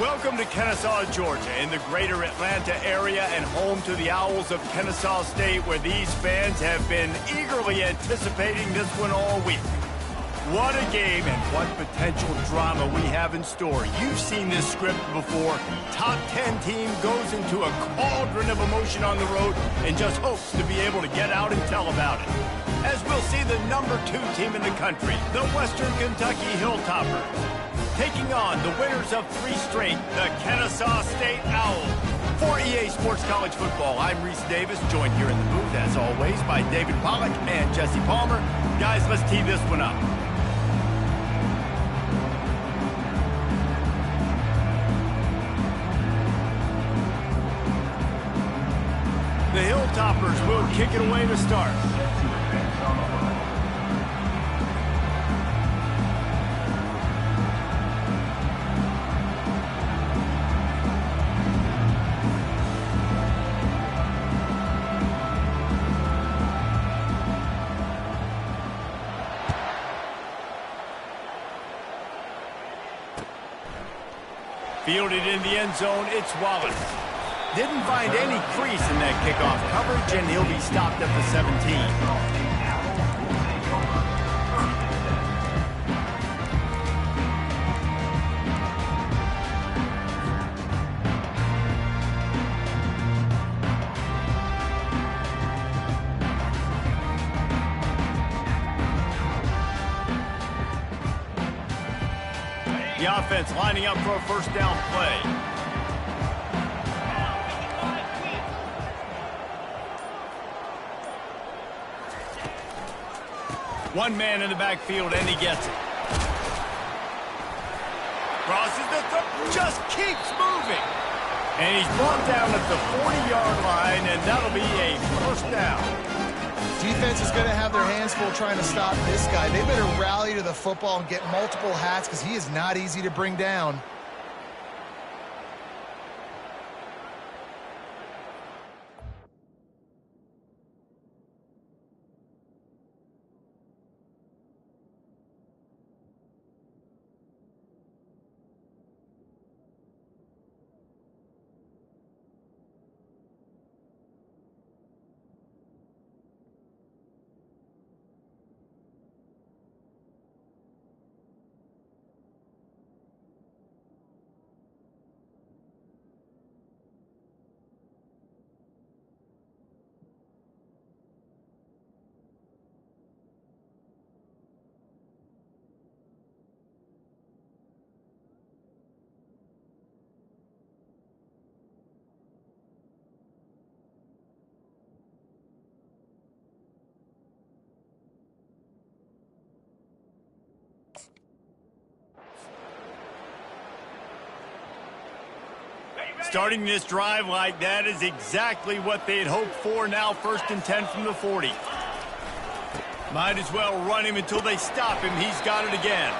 Welcome to Kennesaw, Georgia, in the greater Atlanta area and home to the Owls of Kennesaw State, where these fans have been eagerly anticipating this one all week. What a game and what potential drama we have in store. You've seen this script before. Top 10 team goes into a cauldron of emotion on the road and just hopes to be able to get out and tell about it. As we'll see the number 2 team in the country, the Western Kentucky Hilltoppers, taking on the winners of 3 straight, the Kennesaw State Owls. For EA Sports College Football, I'm Reese Davis, joined here in the booth, as always, by David Pollack and Jesse Palmer. Guys, let's tee this one up. The Hilltoppers will kick it away to start. Fielded in the end zone, it's Wallace. Didn't find any crease in that kickoff coverage, and he'll be stopped at the 17. The offense lining up for a first down play. One man in the backfield, and he gets it. Crosses the throw, just keeps moving. And he's brought down at the 40-yard line, and that'll be a first down. Defense is going to have their hands full trying to stop this guy. They better rally to the football and get multiple hats because he is not easy to bring down. Starting this drive like that is exactly what they'd hoped for. Now 1st and 10 from the 40. Might as well run him until they stop him. He's got it again.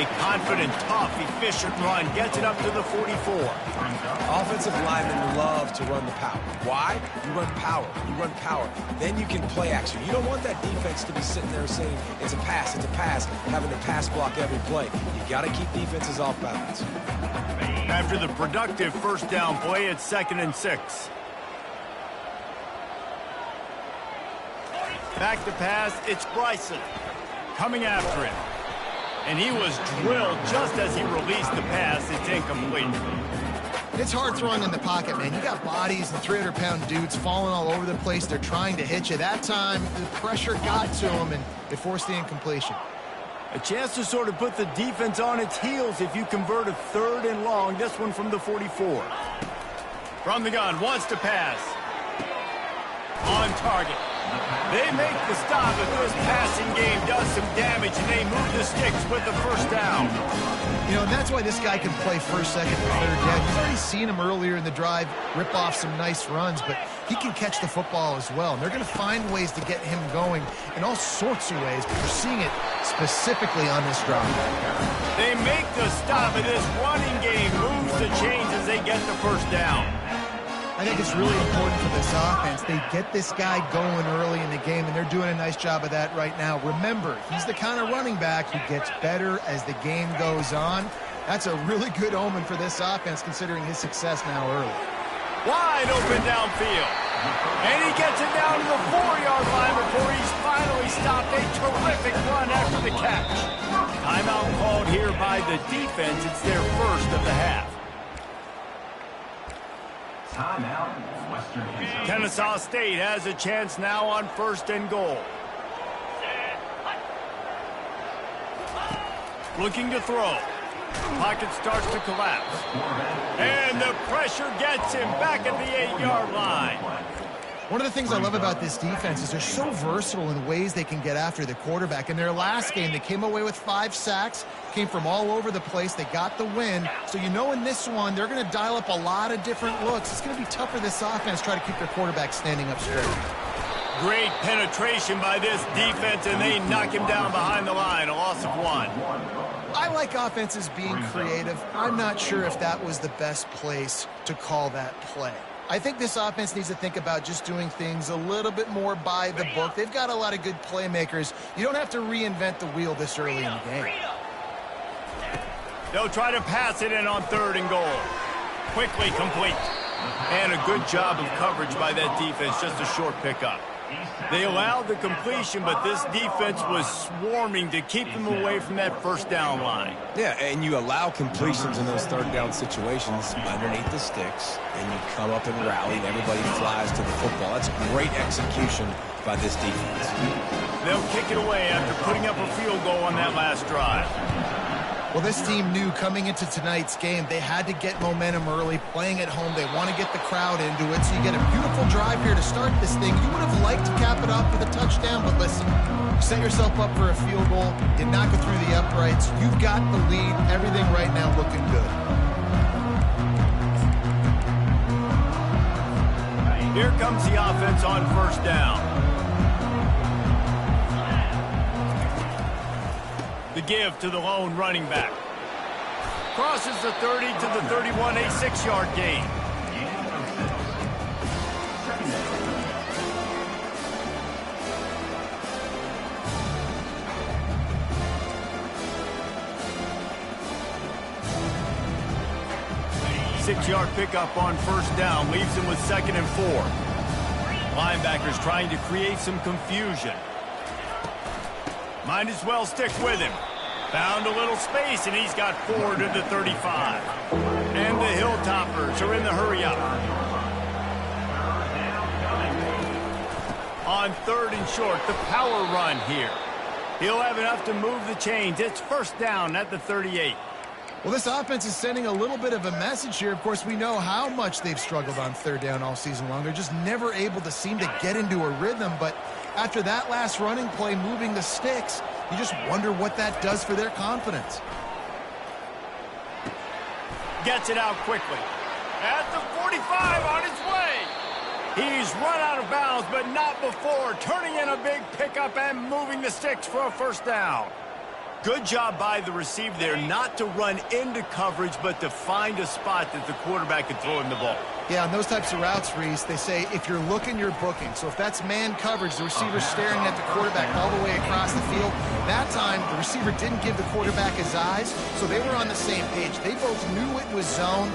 A confident, tough, efficient run gets it up to the 44. Offensive linemen love to run the power. Why? You run power. You run power. Then you can play action. You don't want that defense to be sitting there saying, it's a pass, having to pass block every play. You got to keep defenses off balance. After the productive first down play, it's 2nd and 6. Back to pass, it's Bryson coming after him. And he was drilled just as he released the pass. It's incomplete. It's hard throwing in the pocket, man. You got bodies and 300-pound dudes falling all over the place. They're trying to hit you. That time, the pressure got to him, and it forced the incompletion. A chance to sort of put the defense on its heels if you convert a 3rd and long. This one from the 44. From the gun, wants to pass. On target. They make the stop, but this passing game does some damage, and they move the sticks with the first down. You know, that's why this guy can play 1st, 2nd, or 3rd down. You've already seen him earlier in the drive rip off some nice runs, but he can catch the football as well. And they're going to find ways to get him going in all sorts of ways, but you're seeing it specifically on this drive. They make the stop, and this running game moves the chains as they get the first down. I think it's really important for this offense. They get this guy going early in the game, and they're doing a nice job of that right now. Remember, he's the kind of running back who gets better as the game goes on. That's a really good omen for this offense, considering his success now early. Wide open downfield. And he gets it down to the 4-yard line before he's finally stopped. A terrific run after the catch. Timeout called here by the defense. It's their first of the half. Timeout, Western Kentucky. Kennesaw State has a chance now on 1st and goal. Looking to throw. Pocket starts to collapse. And the pressure gets him back at the 8-yard line. One of the things I love about this defense is they're so versatile in ways they can get after the quarterback. In their last game, they came away with 5 sacks, came from all over the place. They got the win. So you know in this one, they're going to dial up a lot of different looks. It's going to be tough for this offense to try to keep their quarterback standing up straight. Great penetration by this defense, and they knock him down behind the line. A loss of 1. I like offenses being creative. I'm not sure if that was the best place to call that play. I think this offense needs to think about just doing things a little bit more by the book. They've got a lot of good playmakers. You don't have to reinvent the wheel this early in the game. They'll try to pass it in on 3rd and goal. Quickly complete. And a good job of coverage by that defense, just a short pickup. They allowed the completion, but this defense was swarming to keep them away from that 1st down line. Yeah, and you allow completions in those 3rd down situations underneath the sticks, and you come up and rally, and everybody flies to the football. That's great execution by this defense. They'll kick it away after putting up a field goal on that last drive. Well, this team knew coming into tonight's game they had to get momentum early, playing at home. They want to get the crowd into it, so you get a beautiful drive here to start this thing. You would have liked to cap it off with a touchdown, but listen, you set yourself up for a field goal, you knock it through the uprights, you've got the lead, everything right now looking good. Here comes the offense on 1st down. The give to the lone running back. Crosses the 30 to the 31, a 6-yard gain. Six-yard pickup on 1st down leaves him with 2nd and 4. Linebackers trying to create some confusion. Might as well stick with him. Found a little space, and he's got 4 to the 35. And the Hilltoppers are in the hurry-up. On 3rd and short, the power run here. He'll have enough to move the chains. It's 1st down at the 38. Well, this offense is sending a little bit of a message here. Of course, we know how much they've struggled on 3rd down all season long. They're just never able to seem to get into a rhythm, but after that last running play moving the sticks, you just wonder what that does for their confidence. Gets it out quickly. At the 45 on his way. He's run out of bounds, but not before turning in a big pickup and moving the sticks for a 1st down. Good job by the receiver there not to run into coverage, but to find a spot that the quarterback could throw him the ball. Yeah, on those types of routes, Reese, they say if you're looking, you're booking. So if that's man coverage, the receiver's staring at the quarterback all the way across the field. That time, the receiver didn't give the quarterback his eyes, so they were on the same page. They both knew it was zone.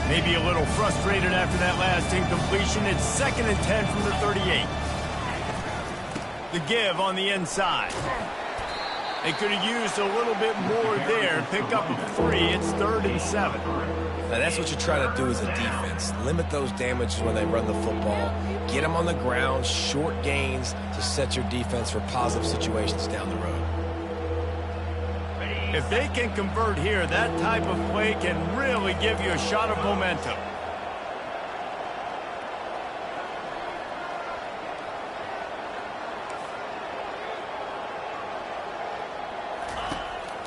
Maybe a little frustrated after that last incompletion. It's 2nd and 10 from the 38. The give on the inside. They could have used a little bit more there. Pick up a 3. It's 3rd and 7. Now that's what you try to do as a defense. Limit those damages when they run the football. Get them on the ground, short gains to set your defense for positive situations down the road. If they can convert here, that type of play can really give you a shot of momentum.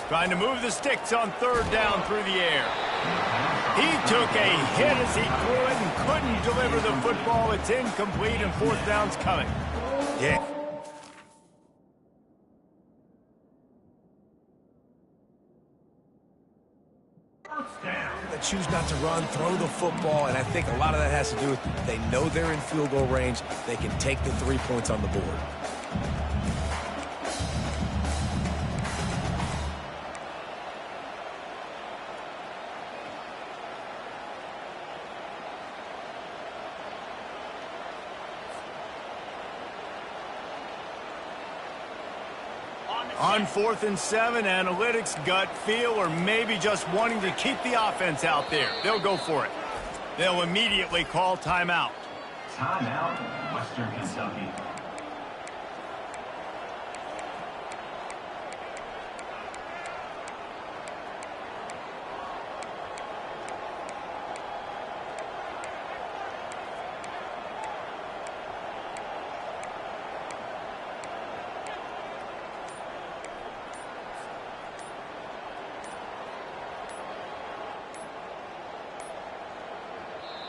Trying to move the sticks on 3rd down through the air. He took a hit as he threw it and couldn't deliver the football. It's incomplete and fourth down's coming. Yeah. They choose not to run, throw the football, and I think a lot of that has to do with they know they're in field goal range. They can take the 3 points on the board. On 4th and 7, analytics, gut feel, or maybe just wanting to keep the offense out there. They'll go for it. They'll immediately call timeout. Timeout, Western Kentucky.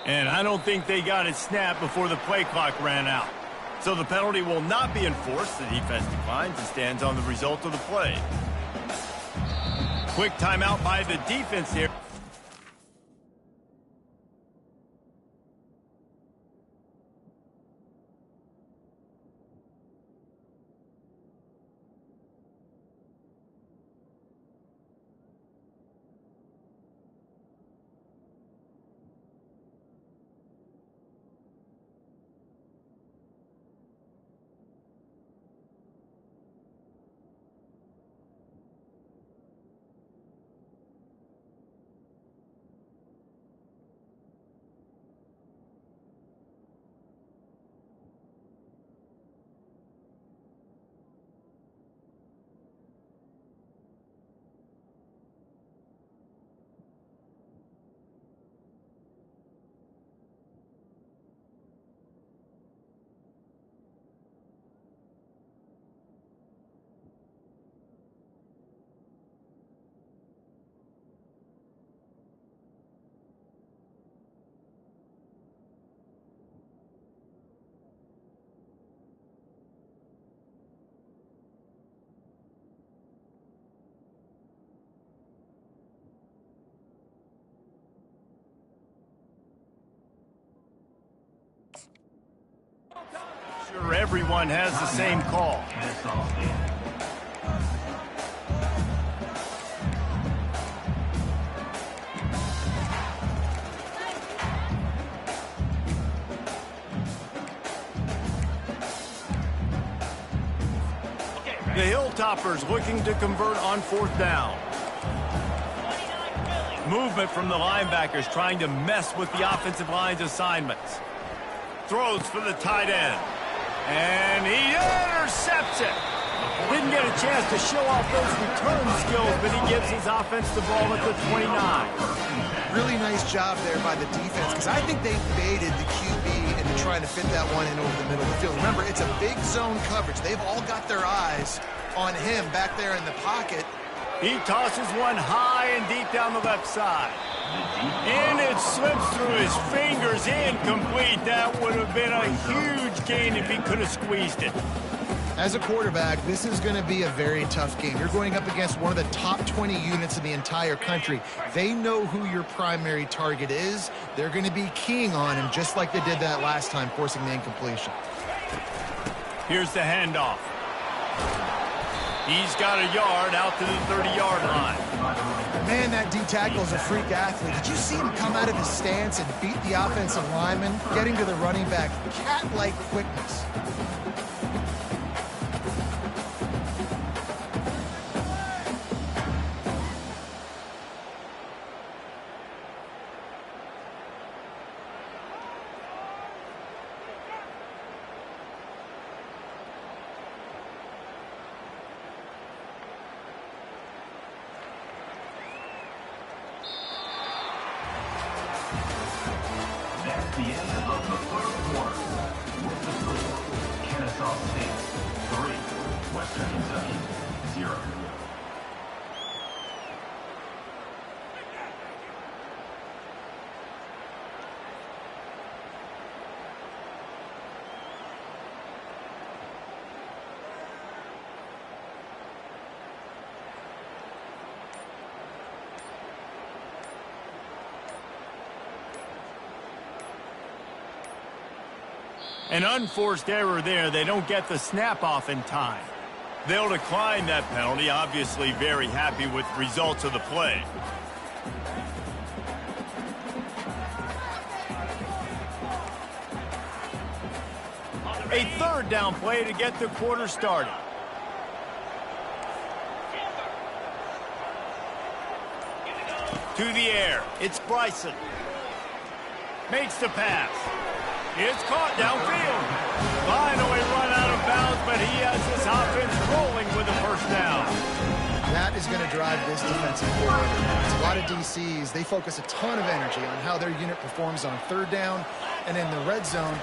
And I don't think they got it snapped before the play clock ran out. So the penalty will not be enforced. The defense declines and stands on the result of the play. Quick timeout by the defense here. Sure, everyone has the same call. The Hilltoppers looking to convert on 4th down. Movement from the linebackers trying to mess with the offensive line's assignments. Throws for the tight end. And he intercepts it. Didn't get a chance to show off those return skills, but he gives his offense the ball at the 29. Really nice job there by the defense, because I think they baited the QB into trying to fit that one in over the middle of the field. Remember, it's a big zone coverage. They've all got their eyes on him back there in the pocket. He tosses one high and deep down the left side. And it slips through his fingers, incomplete. That would have been a huge gain if he could have squeezed it. As a quarterback, this is going to be a very tough game. You're going up against one of the top 20 units in the entire country. They know who your primary target is. They're going to be keying on him, just like they did that last time, forcing the incompletion. Here's the handoff. He's got a yard out to the 30-yard line. Man, that D-tackle is a freak athlete. Did you see him come out of his stance and beat the offensive lineman, getting to the running back? Cat-like quickness. That's the end of the first quarter. With the score, Kennesaw State 3, Western Kentucky 0. An unforced error there. They don't get the snap off in time. They'll decline that penalty, obviously very happy with the results of the play. A third down play to get the quarter started. To the air. It's Bryson. Makes the pass. It's caught downfield. Finally run out of bounds, but he has his offense rolling with a first down. That is going to drive this defensive coordinator. It's a lot of DCs. They focus a ton of energy on how their unit performs on third down and in the red zone.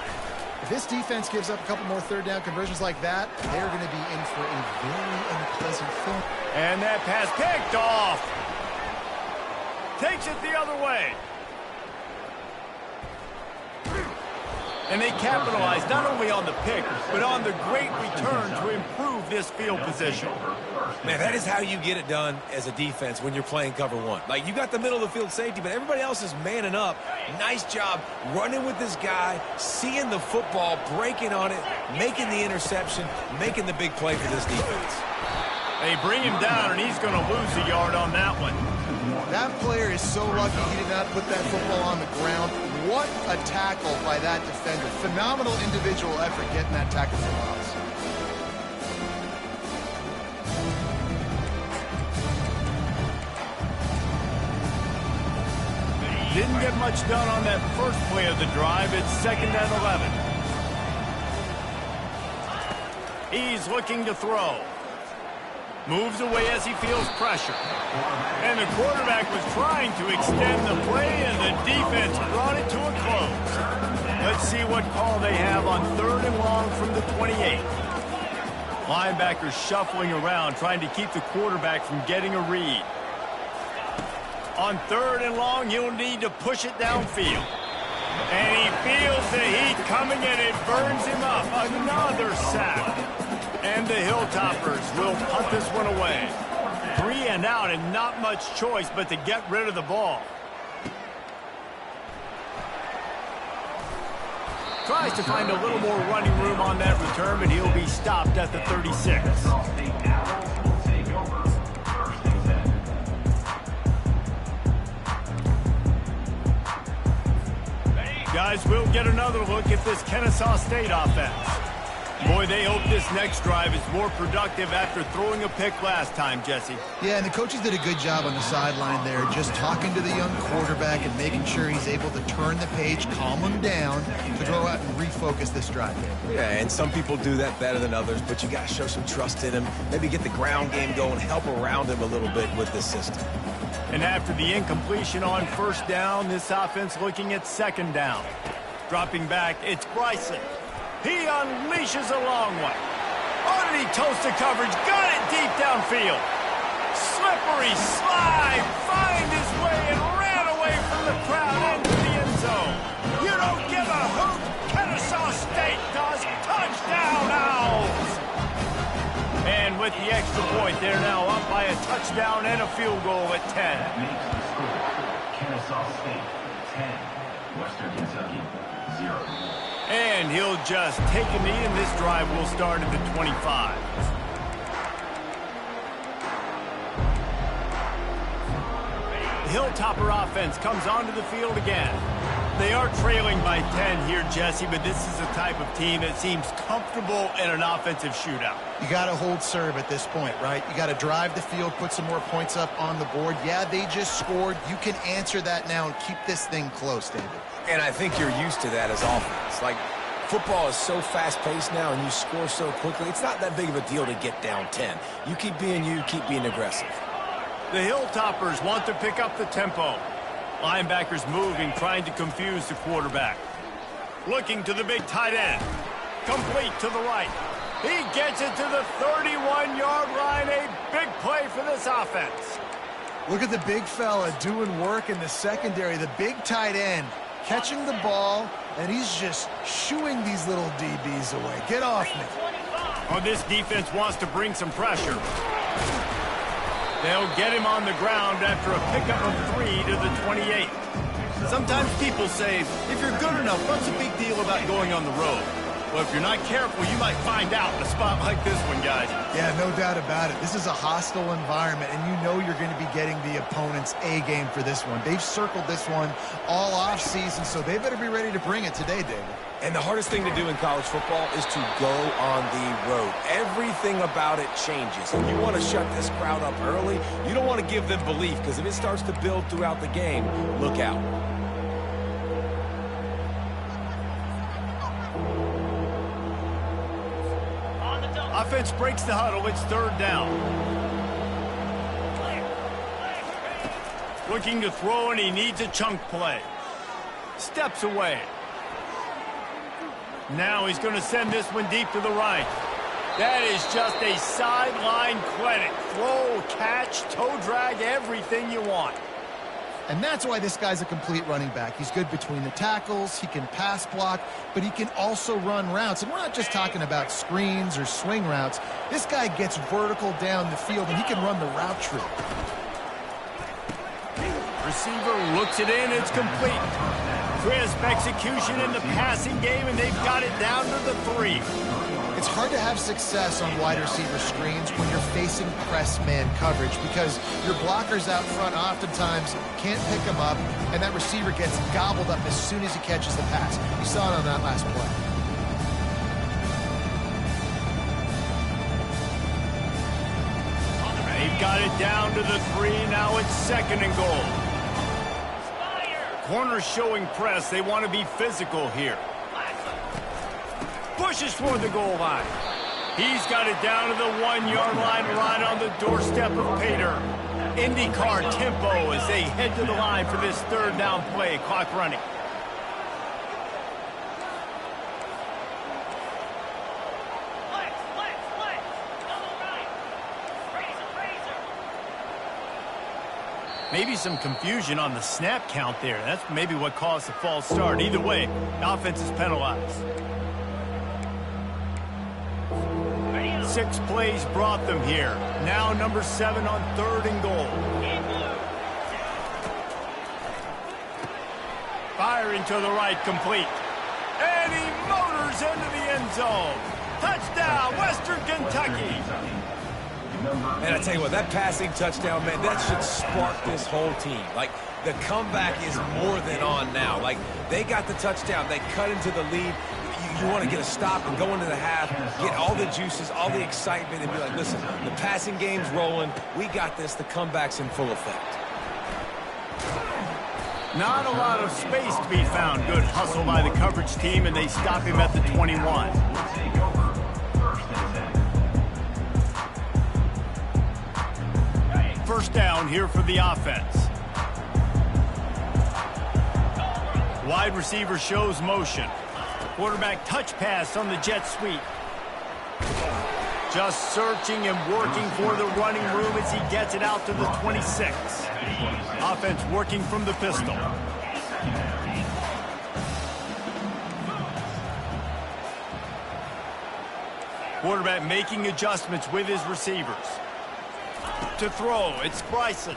If this defense gives up a couple more third down conversions like that, they're going to be in for a very unpleasant film. And that pass picked off. Takes it the other way. And they capitalize not only on the pick, but on the great return to improve this field position. Man, that is how you get it done as a defense when you're playing cover one. Like, you got the middle of the field safety, but everybody else is manning up. Nice job running with this guy, seeing the football, breaking on it, making the interception, making the big play for this defense. They bring him down, and he's going to lose a yard on that one. That player is so lucky he did not put that football on the ground. What a tackle by that defender. Phenomenal individual effort getting that tackle for loss. Didn't get much done on that first play of the drive. It's 2nd and 11. He's looking to throw. Moves away as he feels pressure. And the quarterback was trying to extend the play, and the defense brought it to a close. Let's see what call they have on 3rd and long from the 28. Linebackers shuffling around, trying to keep the quarterback from getting a read. On 3rd and long, he'll need to push it downfield. And he feels the heat coming, and it burns him up. Another sack. And the Hilltoppers will punt this one away. 3 and out, and not much choice but to get rid of the ball. Tries to find a little more running room on that return, but he'll be stopped at the 36. Guys, we'll get another look at this Kennesaw State offense. Boy, they hope this next drive is more productive after throwing a pick last time, Jesse. Yeah, and the coaches did a good job on the sideline there, just talking to the young quarterback and making sure he's able to turn the page, calm him down, to go out and refocus this drive. Yeah, and some people do that better than others, but you got to show some trust in him, maybe get the ground game going, help around him a little bit with this system. And after the incompletion on first down, this offense looking at 2nd down. Dropping back, it's Bryson. He unleashes a long one. Oh, did he toast the coverage? Got it deep downfield. Slippery slide. Find his way and ran away from the crowd into the end zone. You don't give a hoot. Kennesaw State does. Touchdown, Owls. And with the extra point, they're now up by a touchdown and a field goal at 10. That makes the score Kennesaw State 10, Western Kentucky 0. And he'll just take a knee, and this drive will start at the 25. The Hilltopper offense comes onto the field again. They are trailing by 10 here, Jesse, but this is the type of team that seems comfortable in an offensive shootout. You got to hold serve at this point, right? You got to drive the field, put some more points up on the board. Yeah, they just scored. You can answer that now and keep this thing close, David. And I think you're used to that as offense. Like, football is so fast-paced now and you score so quickly, it's not that big of a deal to get down 10. You keep being you, keep being aggressive. The Hilltoppers want to pick up the tempo. Linebackers moving, trying to confuse the quarterback. Looking to the big tight end. Complete to the right. He gets it to the 31-yard line. A big play for this offense. Look at the big fella doing work in the secondary. The big tight end catching the ball, and he's just shooing these little DBs away. Get off me. Oh, this defense wants to bring some pressure. They'll get him on the ground after a pickup of 3 to the 28. Sometimes people say, if you're good enough, what's the big deal about going on the road? Well, if you're not careful, you might find out in a spot like this one, guys. Yeah, no doubt about it. This is a hostile environment, and you know you're going to be getting the opponent's A game for this one. They've circled this one all offseason, so they better be ready to bring it today, David. And the hardest thing to do in college football is to go on the road. Everything about it changes. And you want to shut this crowd up early. You don't want to give them belief, because if it starts to build throughout the game, look out. Offense breaks the huddle. It's third down. Looking to throw, and he needs a chunk play. Steps away. Now he's going to send this one deep to the right. That is just a sideline clinic. Throw, catch, toe drag, everything you want. And that's why this guy's a complete running back. He's good between the tackles, he can pass block, but he can also run routes. And we're not just talking about screens or swing routes. This guy gets vertical down the field, and he can run the route tree. Receiver looks it in, it's complete. Crisp execution in the passing game, and they've got it down to the 3. It's hard to have success on wide receiver screens when you're facing press man coverage, because your blockers out front oftentimes can't pick them up, and that receiver gets gobbled up as soon as he catches the pass. You saw it on that last play. They've got it down to the 3. Now it's 2nd and goal. Corners showing press. They want to be physical here. Pushes for the goal line. He's got it down to the 1-yard line, right on the doorstep of Pater. IndyCar tempo as they head to the line for this third down play. Clock running. Maybe some confusion on the snap count there. That's maybe what caused the false start. Either way, the offense is penalized. 6 plays brought them here. Now number 7 on 3rd and goal. Firing to the right, complete. And he motors into the end zone. Touchdown, Western Kentucky. And I tell you what, that passing touchdown, man, that should spark this whole team. Like, the comeback is more than on now. Like, they got the touchdown. They cut into the lead. You want to get a stop and go into the half, get all the juices, all the excitement, and be like, listen, the passing game's rolling. We got this. The comeback's in full effect. Not a lot of space to be found. Good hustle by the coverage team, and they stop him at the 21. First down here for the offense. Wide receiver shows motion. Quarterback touch pass on the jet sweep. Just searching and working for the running room as he gets it out to the 26. Offense working from the pistol. Quarterback making adjustments with his receivers. To throw, it's Bryson.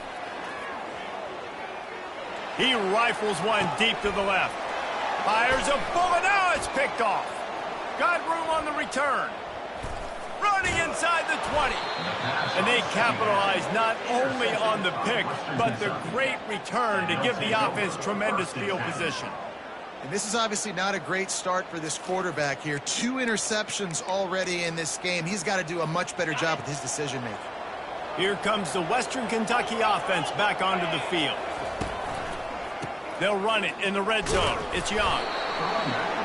He rifles one deep to the left. Fires a bullet. Now it's picked off. Got room on the return. Running inside the 20. And they capitalize not only on the pick, but the great return to give the offense tremendous field position. And this is obviously not a great start for this quarterback here. 2 interceptions already in this game. He's got to do a much better job with his decision-making. Here comes the Western Kentucky offense back onto the field. They'll run it in the red zone. It's Young.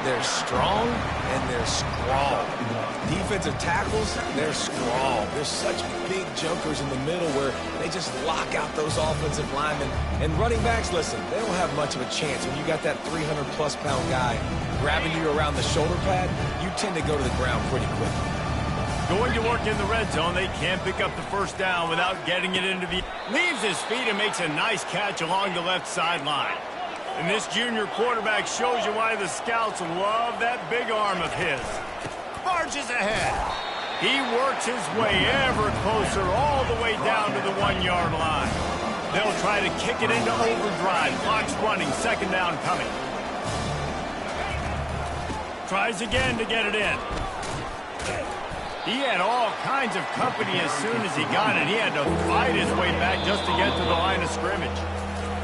They're strong and they're scrawl. Defensive tackles, they're scrawl. There's such big junkers in the middle where they just lock out those offensive linemen. And running backs, listen, they don't have much of a chance. When you got that 300-plus pound guy grabbing you around the shoulder pad, you tend to go to the ground pretty quickly. Going to work in the red zone. They can't pick up the first down without getting it into the... Leaves his feet and makes a nice catch along the left sideline. And this junior quarterback shows you why the scouts love that big arm of his. Barges ahead. He works his way ever closer all the way down to the 1-yard line. They'll try to kick it into overdrive. Clock's running. Second down coming. Tries again to get it in. He had all kinds of company as soon as he got it. He had to fight his way back just to get to the line of scrimmage.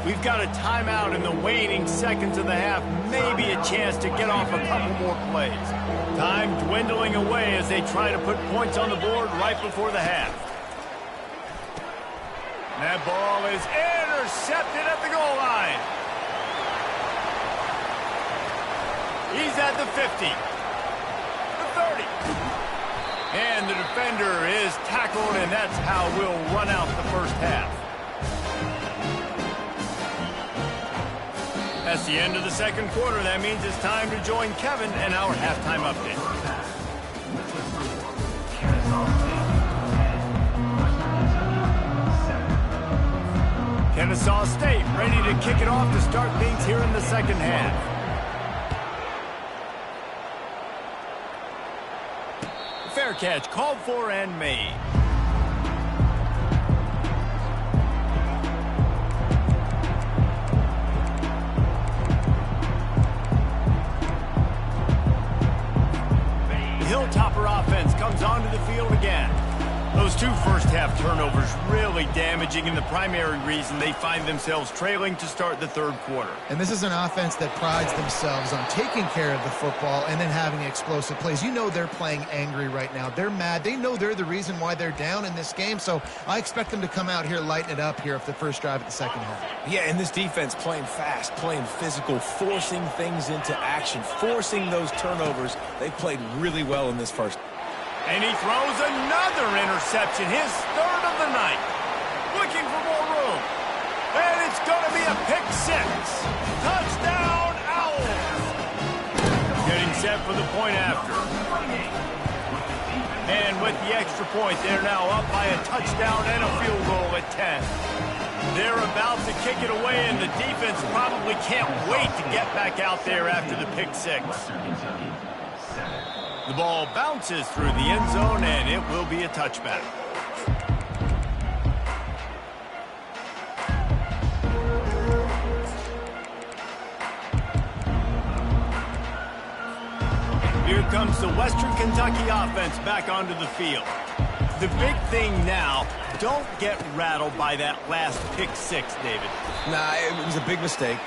We've got a timeout in the waning seconds of the half. Maybe a chance to get off a couple more plays. Time dwindling away as they try to put points on the board right before the half. That ball is intercepted at the goal line. He's at the 50. The 30. And the defender is tackled, and that's how we'll run out the first half. That's the end of the second quarter. That means it's time to join Kevin and our halftime update. Kennesaw State ready to kick it off to start things here in the second half. Fair catch called for and made. The Hilltopper offense comes onto the field again. Those two first-half turnovers really damaging and the primary reason they find themselves trailing to start the third quarter. And this is an offense that prides themselves on taking care of the football and then having explosive plays. You know they're playing angry right now. They're mad. They know they're the reason why they're down in this game, so I expect them to come out here, lighten it up here for the first drive of the second half. Yeah, and this defense playing fast, playing physical, forcing things into action, forcing those turnovers. They played really well in this first. And he throws another interception, his third of the night. Looking for more room. And it's going to be a pick six. Touchdown, Owls. Getting set for the point after. And with the extra point, they're now up by a touchdown and a field goal at 10. They're about to kick it away, and the defense probably can't wait to get back out there after the pick six. The ball bounces through the end zone, and it will be a touchback. Here comes the Western Kentucky offense back onto the field. The big thing now, don't get rattled by that last pick six, David. Nah, it was a big mistake.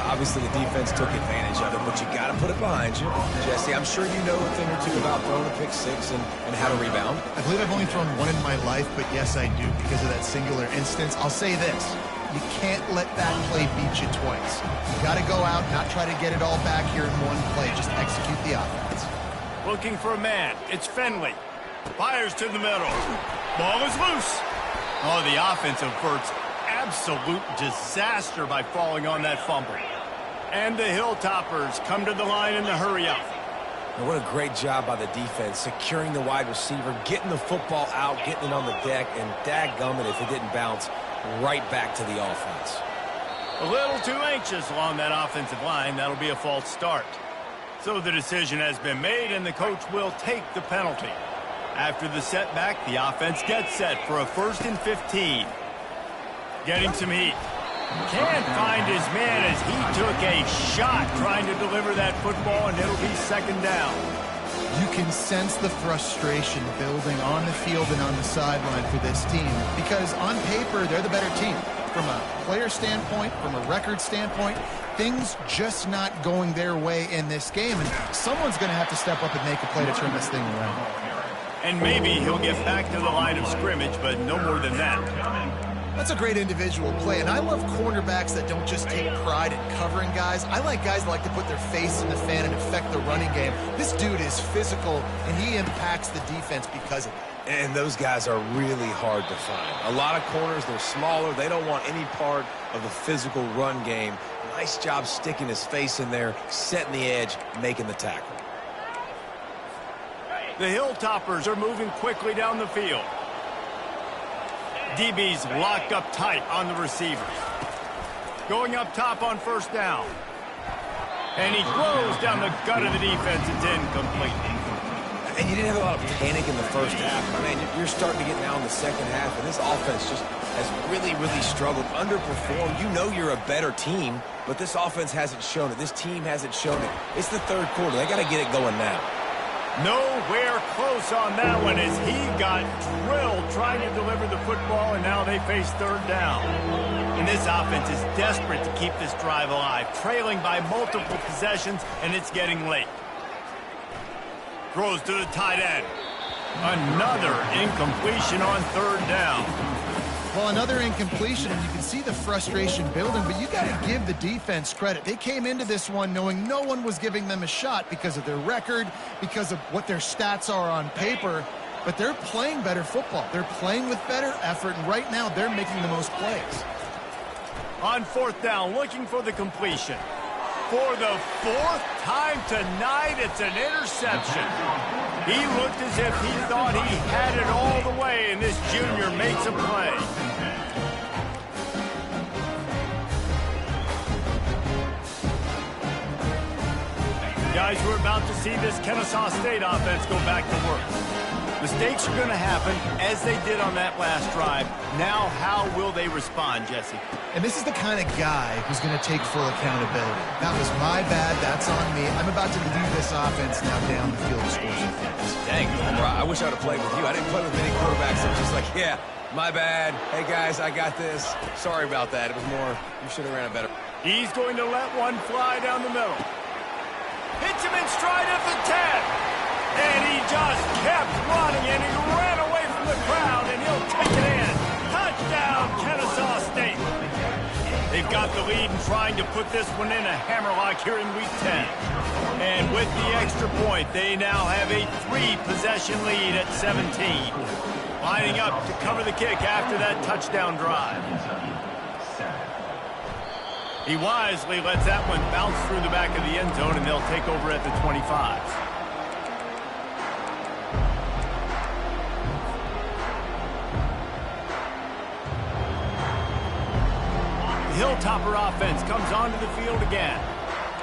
Obviously, the defense took advantage of it, but you got to put it behind you. Jesse, I'm sure you know a thing or two about throwing a pick six and how to rebound. I believe I've only thrown one in my life, but yes, I do because of that singular instance. I'll say this. You can't let that play beat you twice. You got to go out, not try to get it all back here in one play. Just execute the offense. Looking for a man. It's Fenley. Fires to the middle. Ball is loose. Oh, the offense averts absolute disaster by falling on that fumble. And the Hilltoppers come to the line in the hurry-up. And what a great job by the defense, securing the wide receiver, getting the football out, getting it on the deck, and dadgummit if it didn't bounce right back to the offense. A little too anxious along that offensive line. That'll be a false start. So the decision has been made, and the coach will take the penalty. After the setback, the offense gets set for a 1st and 15. Getting some heat. Can't find his man as he took a shot trying to deliver that football, and it'll be second down. You can sense the frustration building on the field and on the sideline for this team because on paper, they're the better team. From a player standpoint, from a record standpoint, things just not going their way in this game, and someone's going to have to step up and make a play to turn this thing around. And maybe he'll get back to the line of scrimmage, but no more than that. That's a great individual play, and I love cornerbacks that don't just take pride in covering guys. I like guys that like to put their face in the fan and affect the running game. This dude is physical, and he impacts the defense because of it. And those guys are really hard to find. A lot of corners, they're smaller. They don't want any part of the physical run game. Nice job sticking his face in there, setting the edge, making the tackle. The Hilltoppers are moving quickly down the field. DB's locked up tight on the receivers. Going up top on first down. And he throws down the gut of the defense. It's incomplete. And you didn't have a lot of panic in the first half. I mean, you're starting to get now in the second half, and this offense just has really, really struggled, underperformed. You know you're a better team, but this offense hasn't shown it. This team hasn't shown it. It's the third quarter. They got to get it going now. Nowhere close on that one as he got drilled trying to deliver the football, and now they face third down. And this offense is desperate to keep this drive alive, trailing by multiple possessions, and it's getting late. Throws to the tight end. Another incompletion on third down. Well, another incompletion, and you can see the frustration building, but you got to give the defense credit. They came into this one knowing no one was giving them a shot because of their record, because of what their stats are on paper, but they're playing better football. They're playing with better effort, and right now they're making the most plays. On fourth down, looking for the completion. For the fourth time tonight, it's an interception. He looked as if he thought he had it all the way, and this junior makes a play. Guys, we're about to see this Kennesaw State offense go back to work. Mistakes are going to happen, as they did on that last drive. Now, how will they respond, Jesse? And this is the kind of guy who's going to take full accountability. That was my bad. That's on me. I'm about to lead this offense now down the field to score some points. Dang, Homer, I wish I would have played with you. I didn't play with many quarterbacks that were just like, yeah, my bad. Hey, guys, I got this. Sorry about that. It was more, you should have ran it better. He's going to let one fly down the middle. Hits him in stride at the 10. And he just kept running, and he ran away from the crowd, and he'll take it in. Touchdown, Kennesaw State. They've got the lead and trying to put this one in a hammerlock here in Week 10. And with the extra point, they now have a 3-possession lead at 17. Lining up to cover the kick after that touchdown drive. He wisely lets that one bounce through the back of the end zone, and they'll take over at the 25. Hilltopper offense comes onto the field again.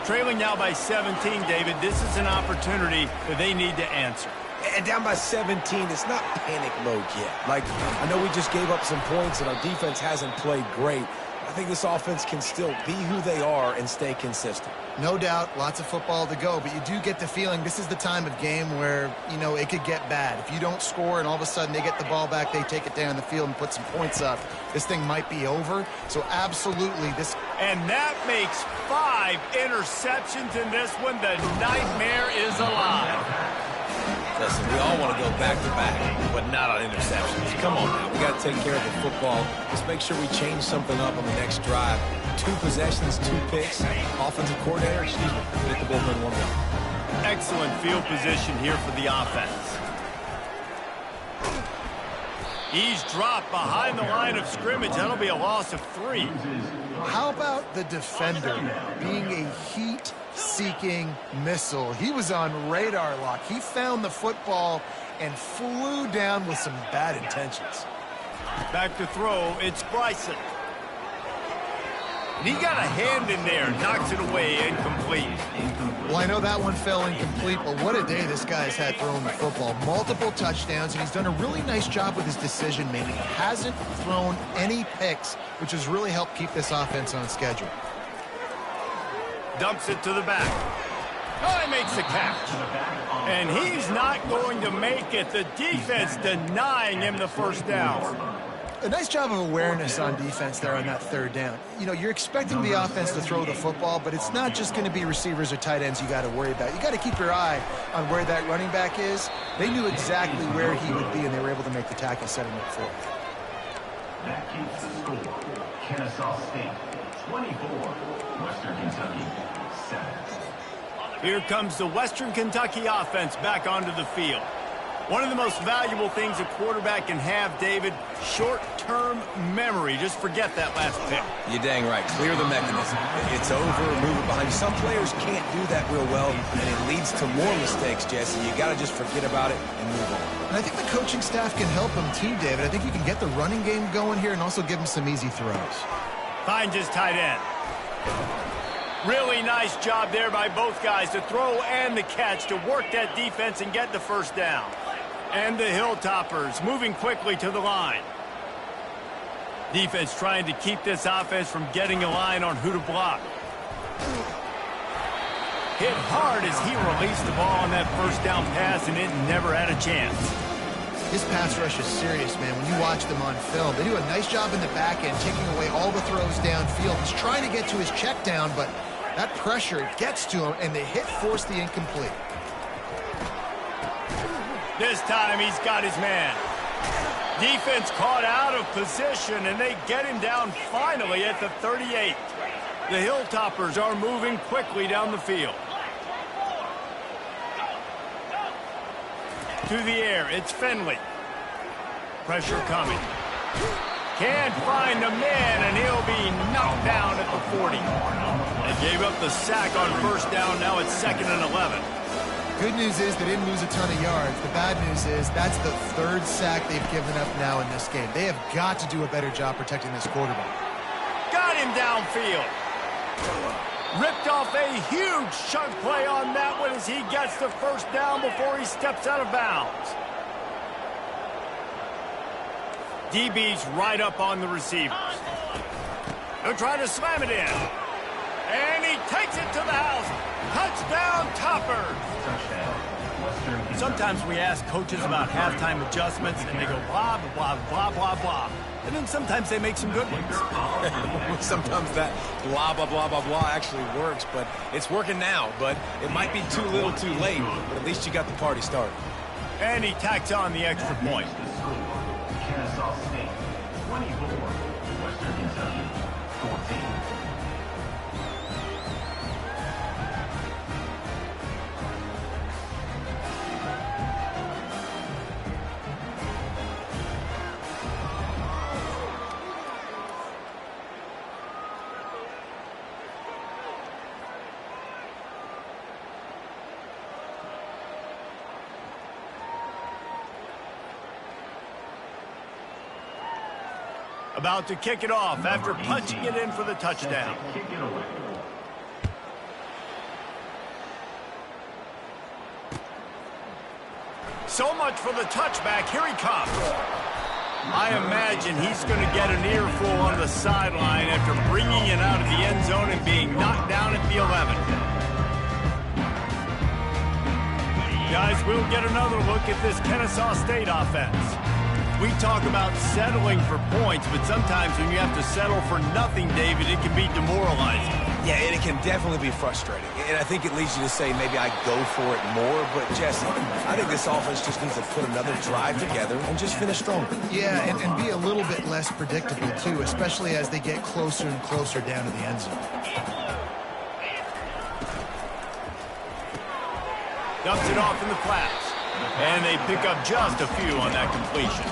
Trailing now by 17, David. This is an opportunity that they need to answer. And down by 17, it's not panic mode yet. Like, I know we just gave up some points and our defense hasn't played great. I think this offense can still be who they are and stay consistent. No doubt, lots of football to go, but you do get the feeling this is the time of game where, you know, it could get bad. If you don't score and all of a sudden they get the ball back, they take it down the field and put some points up, this thing might be over. So absolutely this. And that makes 5 interceptions in this one. The nightmare is alive. Listen, we all want to go back-to-back, but not on interceptions. Come on now. We got to take care of the football. Just make sure we change something up on the next drive. 2 possessions, 2 picks. Offensive coordinator, excuse me, hit the bullpen 1-1. Excellent field position here for the offense. He's dropped behind the line of scrimmage. That'll be a loss of 3. How about the defender being a heat-seeking missile? He was on radar lock. He found the football and flew down with some bad intentions. Back to throw, it's Bryson. And he got a hand in there, knocks it away, incomplete. Well, I know that one fell incomplete, but what a day this guy's had throwing the football. Multiple touchdowns, and he's done a really nice job with his decision-making. He hasn't thrown any picks, which has really helped keep this offense on schedule. Dumps it to the back. Oh, he makes the catch. And he's not going to make it. The defense denying him the first down. A nice job of awareness on defense there on that third down. You know, you're expecting the offense to throw the football, but it's not just going to be receivers or tight ends you got to worry about. You got to keep your eye on where that running back is. They knew exactly where he would be, and they were able to make the tackle, setting up for it. That keeps the score. Kennesaw State 24, Western Kentucky 7. Here comes the Western Kentucky offense back onto the field. One of the most valuable things a quarterback can have, David, short-term memory. Just forget that last pick. You're dang right. Clear the mechanism. It's over, move it behind you. Some players can't do that real well, and it leads to more mistakes, Jesse. You got to just forget about it and move on. And I think the coaching staff can help him too, David. I think you can get the running game going here and also give him some easy throws. Finds his tight end. Really nice job there by both guys to throw and the catch to work that defense and get the first down. And the Hilltoppers moving quickly to the line. Defense trying to keep this offense from getting a line on who to block. Hit hard as he released the ball on that first down pass, and it never had a chance. His pass rush is serious, man. When you watch them on film, they do a nice job in the back end, taking away all the throws downfield. He's trying to get to his check down, but that pressure gets to him, and the hit forced the incomplete. This time he's got his man. Defense caught out of position, and they get him down finally at the 38. The Hilltoppers are moving quickly down the field. To the air, it's Finley. Pressure coming. Can't find the man, and he'll be knocked down at the 40. They gave up the sack on first down. Now it's 2nd and 11. Good news is they didn't lose a ton of yards. The bad news is that's the 3rd sack they've given up now in this game. They have got to do a better job protecting this quarterback. Got him downfield. Ripped off a huge chunk play on that one as he gets the first down before he steps out of bounds. DB's right up on the receivers. They're trying to slam it in. And he takes it to the house. Touchdown, Toppers. Sometimes we ask coaches about halftime adjustments, and they go blah, blah, blah, blah, blah. And then sometimes they make some good ones. Sometimes that blah, blah, blah, blah, blah actually works, but it's working now. But it might be too little too late, but at least you got the party started. And he tacks on the extra point. Kennesaw State, 24, Western Kentucky, 14. About to kick it off after punching it in for the touchdown. So much for the touchback. Here he comes. I imagine he's going to get an earful on the sideline after bringing it out of the end zone and being knocked down at the 11. Guys, we'll get another look at this Kennesaw State offense. We talk about settling for points, but sometimes when you have to settle for nothing, David, it can be demoralizing. Yeah, and it can definitely be frustrating. And I think it leads you to say maybe I go for it more. But, Jesse, I think this offense just needs to put another drive together and just finish stronger. Yeah, and be a little bit less predictable, too, especially as they get closer and closer down to the end zone. Dumps it off in the flats. And they pick up just a few on that completion.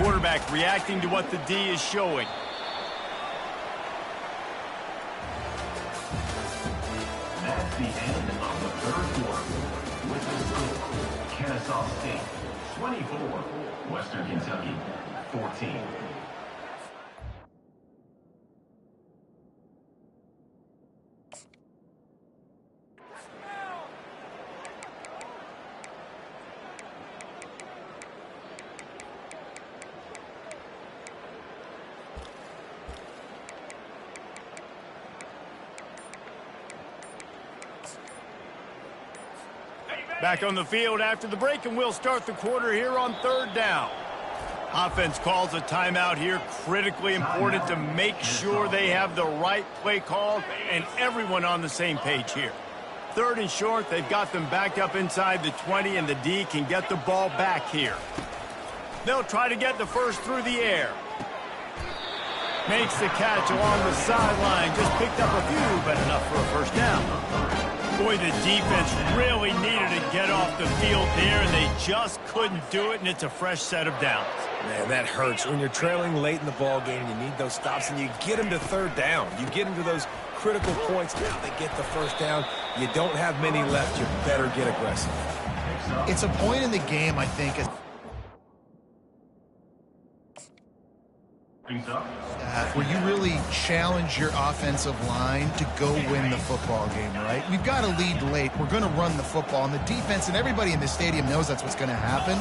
Quarterback reacting to what the D is showing. That's the end of the 3rd quarter. With the score, Kennesaw State, 24, Western Kentucky, 14. Back on the field after the break, and we'll start the quarter here on 3rd down. Offense calls a timeout here. Critically important to make sure they have the right play call and everyone on the same page here. 3rd and short, they've got them backed up inside the 20, and the D can get the ball back here. They'll try to get the first through the air. Makes the catch along the sideline. Just picked up a few, but enough for a first down. Boy, the defense really needed to get off the field there, and they just couldn't do it, and it's a fresh set of downs. Man, that hurts. When you're trailing late in the ball game, you need those stops, and you get them to 3rd down. You get them to those critical points. Now they get the first down. You don't have many left. You better get aggressive. It's a point in the game, I think, that where you really challenge your offensive line to go win the football game, right? We've got to lead late. We're going to run the football, and the defense and everybody in the stadium knows that's what's going to happen.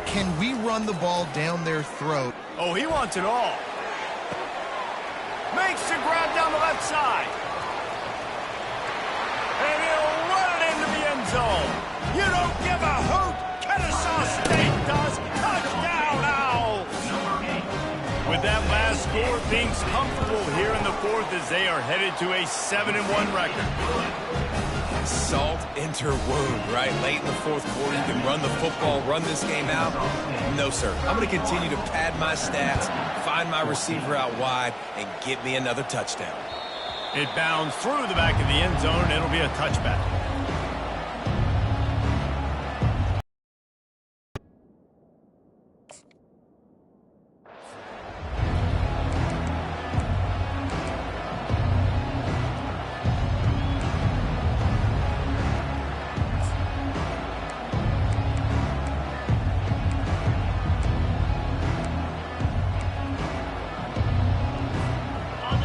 Can we run the ball down their throat? Oh, he wants it all. Makes the grab down the left side. And he'll run it into the end zone. You don't give a hoot. Kennesaw State does. Touchdown, Owls. With that last score, things comfortable here in the fourth as they are headed to a 7-1 record. Salt enter wound, right? Late in the fourth quarter, you can run the football, run this game out. No, sir. I'm going to continue to pad my stats, find my receiver out wide, and get me another touchdown. It bounds through the back of the end zone, and it'll be a touchback.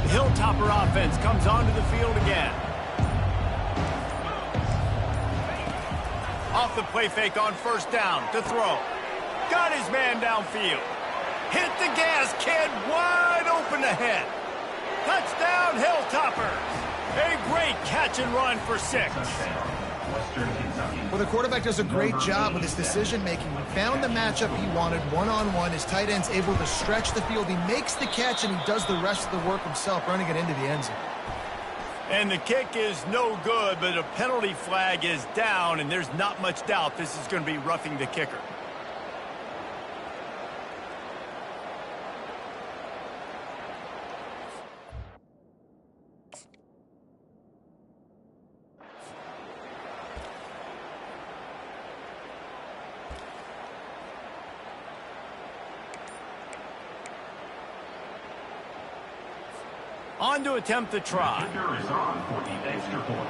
Hilltopper offense comes onto the field again. Off the play fake on first down to throw. Got his man downfield. Hit the gas, kid, wide open ahead. Touchdown, Hilltoppers. A great catch and run for 6. Well, the quarterback does a great job with his decision-making. He found the matchup he wanted one-on-one. His tight end's able to stretch the field. He makes the catch, and he does the rest of the work himself, running it into the end zone. And the kick is no good, but a penalty flag is down, and there's not much doubt this is going to be roughing the kicker. On to attempt the try. Kicker is on for the extra point.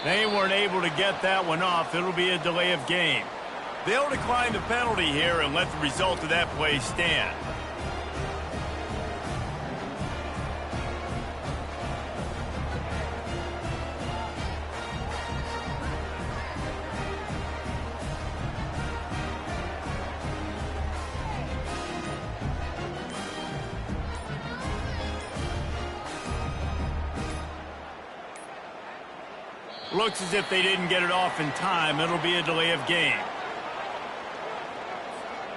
They weren't able to get that one off. It'll be a delay of game. They'll decline the penalty here and let the result of that play stand. Looks as if they didn't get it off in time. It'll be a delay of game.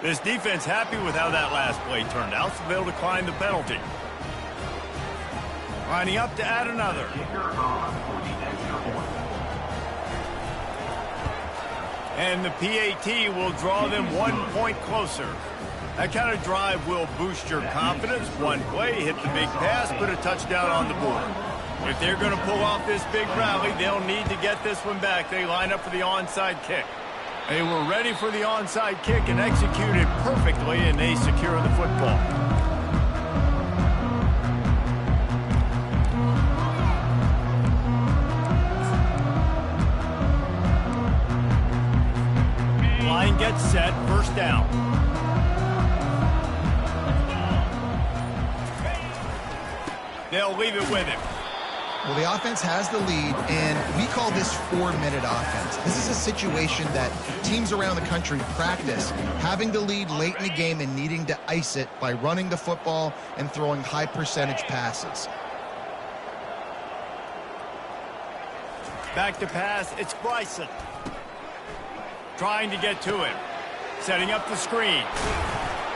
This defense happy with how that last play turned out, so they'll decline the penalty. Lining up to add another. Kicker on for the extra point. And the PAT will draw them 1 point closer. That kind of drive will boost your confidence. One play, hit the big pass, put a touchdown on the board. If they're going to pull off this big rally, they'll need to get this one back. They line up for the onside kick. They were ready for the onside kick and executed perfectly, and they secure the football. Line gets set, first down. They'll leave it with him. Well, the offense has the lead, and we call this 4-minute offense. This is a situation that teams around the country practice, having the lead late in the game and needing to ice it by running the football and throwing high-percentage passes. Back to pass, it's Bryson. Trying to get to him. Setting up the screen.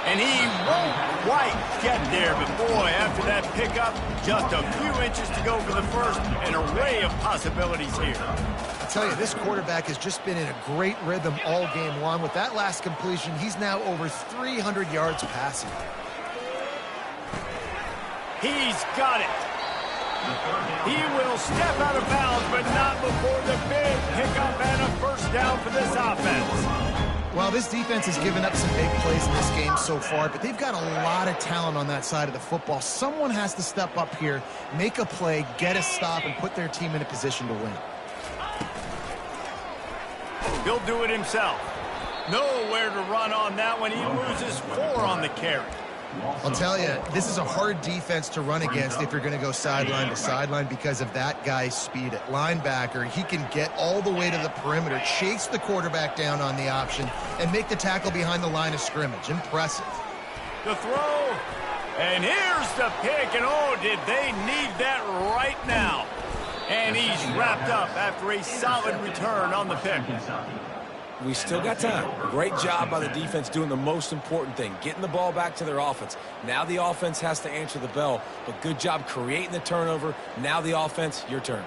And he won't quite get there, but boy, after that pickup, just a few inches to go for the first. An array of possibilities here. I tell you, this quarterback has just been in a great rhythm all game long. With that last completion, he's now over 300 yards passing. He's got it. He will step out of bounds, but not before the big pickup and a first down for this offense. Well, this defense has given up some big plays in this game so far, but they've got a lot of talent on that side of the football. Someone has to step up here, make a play, get a stop, and put their team in a position to win. He'll do it himself. Nowhere to run on that one. He loses 4 on the carry. I'll tell you, this is a hard defense to run against if you're going to go sideline to sideline because of that guy's speed at linebacker. He can get all the way to the perimeter, chase the quarterback down on the option, and make the tackle behind the line of scrimmage. Impressive. The throw, and here's the pick, and oh, did they need that right now. And he's wrapped up after a solid return on the pick. We still got time. Great job by the defense doing the most important thing, getting the ball back to their offense. Now the offense has to answer the bell, but good job creating the turnover. Now the offense, your turn.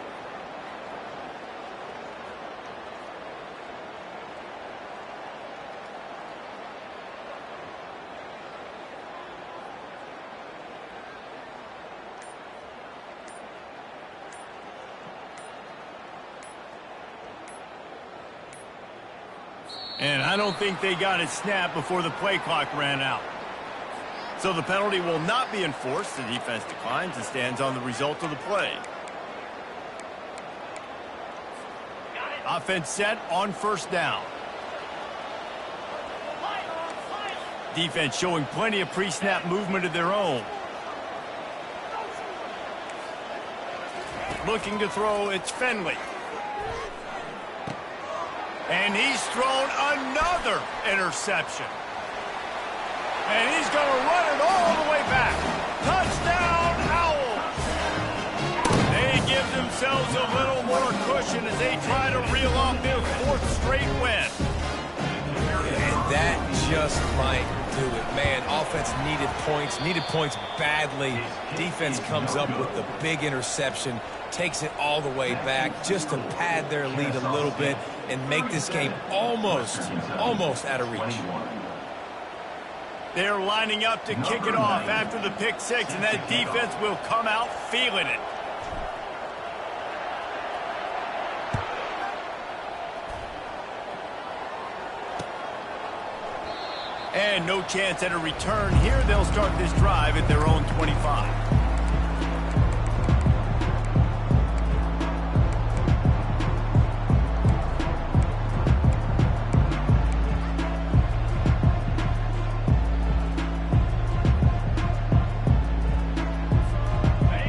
And I don't think they got it snapped before the play clock ran out. So the penalty will not be enforced. The defense declines and stands on the result of the play. Offense set on first down. Defense showing plenty of pre-snap movement of their own. Looking to throw, it's Finley. And he's thrown another interception. And he's going to run it all the way back. Touchdown, Owls! They give themselves a little more cushion as they try to reel off their 4th straight win. And that just might do it. Man, offense needed points badly. Defense comes up with the big interception, takes it all the way back just to pad their lead a little bit and make this game almost out of reach. They're lining up to kick it off after the pick 6, and that defense will come out feeling it. And no chance at a return here. They'll start this drive at their own 25.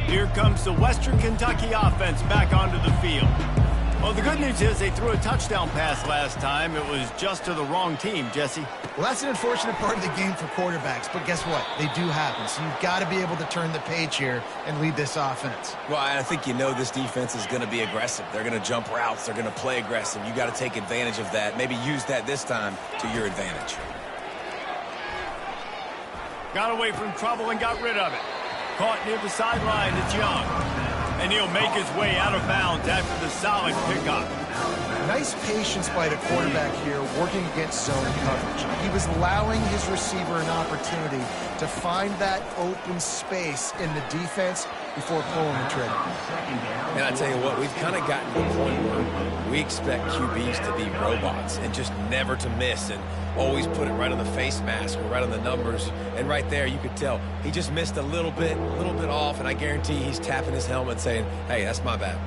Here comes the Western Kentucky offense back onto the field. Well, the good news is they threw a touchdown pass last time. It was just to the wrong team, Jesse. Well, that's an unfortunate part of the game for quarterbacks, but guess what? They do happen, so you've got to be able to turn the page here and lead this offense. Well, I think you know this defense is going to be aggressive. They're going to jump routes. They're going to play aggressive. You got to take advantage of that. Maybe use that this time to your advantage. Got away from trouble and got rid of it. Caught near the sideline, it's Young. And he'll make his way out of bounds after the solid pickup. Nice patience by the quarterback here, working against zone coverage. He was allowing his receiver an opportunity to find that open space in the defense before pulling the trigger. And I tell you what, we've kind of gotten to the point where we expect QBs to be robots and just never to miss and always put it right on the face mask or right on the numbers. And right there, you could tell he just missed a little bit off, and I guarantee he's tapping his helmet saying, hey, that's my bad.